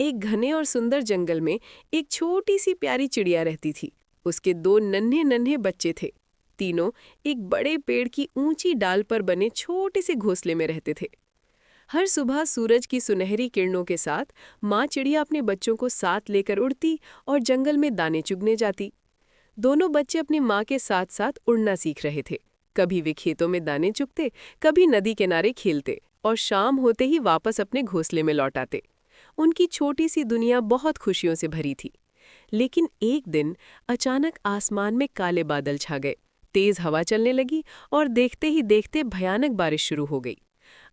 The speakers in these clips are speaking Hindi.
एक घने और सुंदर जंगल में एक छोटी सी प्यारी चिड़िया रहती थी। उसके दो नन्हे नन्हे बच्चे थे। तीनों एक बड़े पेड़ की ऊंची डाल पर बने छोटे से घोंसले में रहते थे। हर सुबह सूरज की सुनहरी किरणों के साथ माँ चिड़िया अपने बच्चों को साथ लेकर उड़ती और जंगल में दाने चुगने जाती। दोनों बच्चे अपनी माँ के साथ साथ उड़ना सीख रहे थे। कभी वे खेतों में दाने चुगते, कभी नदी किनारे खेलते और शाम होते ही वापस अपने घोंसले में लौट आते। उनकी छोटी सी दुनिया बहुत खुशियों से भरी थी। लेकिन एक दिन अचानक आसमान में काले बादल छा गए, तेज हवा चलने लगी और देखते ही देखते भयानक बारिश शुरू हो गई।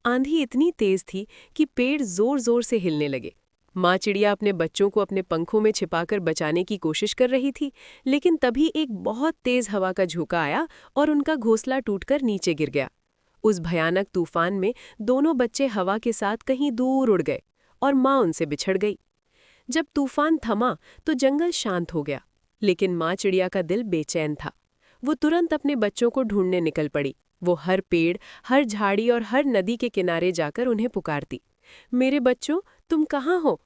आंधी इतनी तेज थी कि पेड़ जोर जोर से हिलने लगे। माँ चिड़िया अपने बच्चों को अपने पंखों में छिपाकर बचाने की कोशिश कर रही थी, लेकिन तभी एक बहुत तेज हवा का झोंका आया और उनका घोंसला टूटकर नीचे गिर गया। उस भयानक तूफान में दोनों बच्चे हवा के साथ कहीं दूर उड़ गए और माँ उनसे बिछड़ गई। जब तूफान थमा तो जंगल शांत हो गया, लेकिन माँ चिड़िया का दिल बेचैन था। वो तुरंत अपने बच्चों को ढूंढने निकल पड़ी। वो हर पेड़, हर झाड़ी और हर नदी के किनारे जाकर उन्हें पुकारती, मेरे बच्चों, तुम कहाँ हो?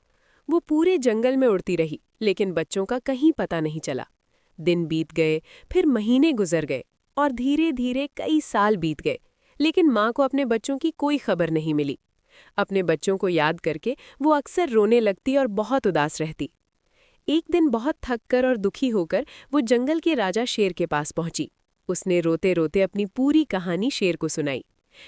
वो पूरे जंगल में उड़ती रही, लेकिन बच्चों का कहीं पता नहीं चला। दिन बीत गए, फिर महीने गुजर गए और धीरे धीरे कई साल बीत गए, लेकिन माँ को अपने बच्चों की कोई खबर नहीं मिली। अपने बच्चों को याद करके वो अक्सर रोने लगती और बहुत उदास रहती। एक दिन बहुत थककर और दुखी होकर वो जंगल के राजा शेर के पास पहुंची। उसने रोते रोते अपनी पूरी कहानी शेर को सुनाई।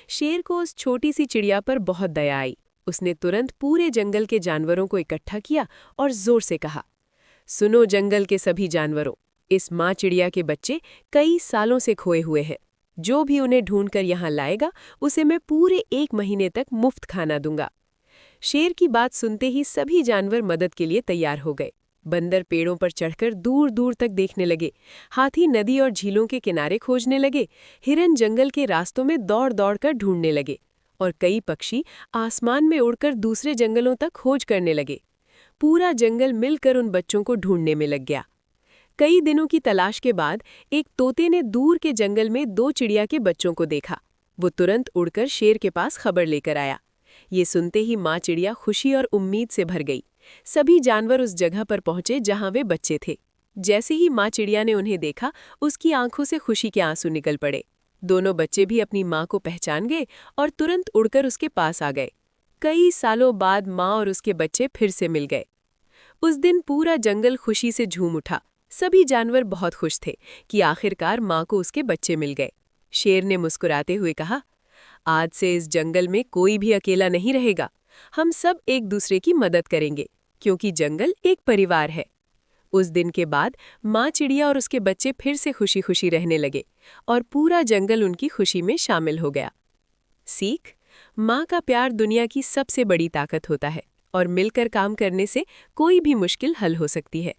शेर को उस छोटी सी चिड़िया पर बहुत दया आई। उसने तुरंत पूरे जंगल के जानवरों को इकट्ठा किया और जोर से कहा, सुनो जंगल के सभी जानवरों, इस माँ चिड़िया के बच्चे कई सालों से खोए हुए हैं। जो भी उन्हें ढूंढकर यहाँ लाएगा, उसे मैं पूरे 1 महीने तक मुफ्त खाना दूंगा। शेर की बात सुनते ही सभी जानवर मदद के लिए तैयार हो गए। बंदर पेड़ों पर चढ़कर दूर दूर तक देखने लगे, हाथी नदी और झीलों के किनारे खोजने लगे, हिरन जंगल के रास्तों में दौड़ दौड़ कर ढूंढने लगे और कई पक्षी आसमान में उड़कर दूसरे जंगलों तक खोज करने लगे। पूरा जंगल मिलकर उन बच्चों को ढूंढने में लग गया। कई दिनों की तलाश के बाद एक तोते ने दूर के जंगल में 2 चिड़िया के बच्चों को देखा। वो तुरंत उड़कर शेर के पास खबर लेकर आया। ये सुनते ही माँ चिड़िया खुशी और उम्मीद से भर गई। सभी जानवर उस जगह पर पहुंचे जहां वे बच्चे थे। जैसे ही माँ चिड़िया ने उन्हें देखा, उसकी आंखों से खुशी के आंसू निकल पड़े। दोनों बच्चे भी अपनी माँ को पहचान गए और तुरंत उड़कर उसके पास आ गए। कई सालों बाद माँ और उसके बच्चे फिर से मिल गए। उस दिन पूरा जंगल खुशी से झूम उठा। सभी जानवर बहुत खुश थे कि आखिरकार माँ को उसके बच्चे मिल गए। शेर ने मुस्कुराते हुए कहा, आज से इस जंगल में कोई भी अकेला नहीं रहेगा। हम सब एक दूसरे की मदद करेंगे, क्योंकि जंगल एक परिवार है। उस दिन के बाद माँ चिड़िया और उसके बच्चे फिर से खुशी खुशी रहने लगे और पूरा जंगल उनकी खुशी में शामिल हो गया। सीख: माँ का प्यार दुनिया की सबसे बड़ी ताकत होता है और मिलकर काम करने से कोई भी मुश्किल हल हो सकती है।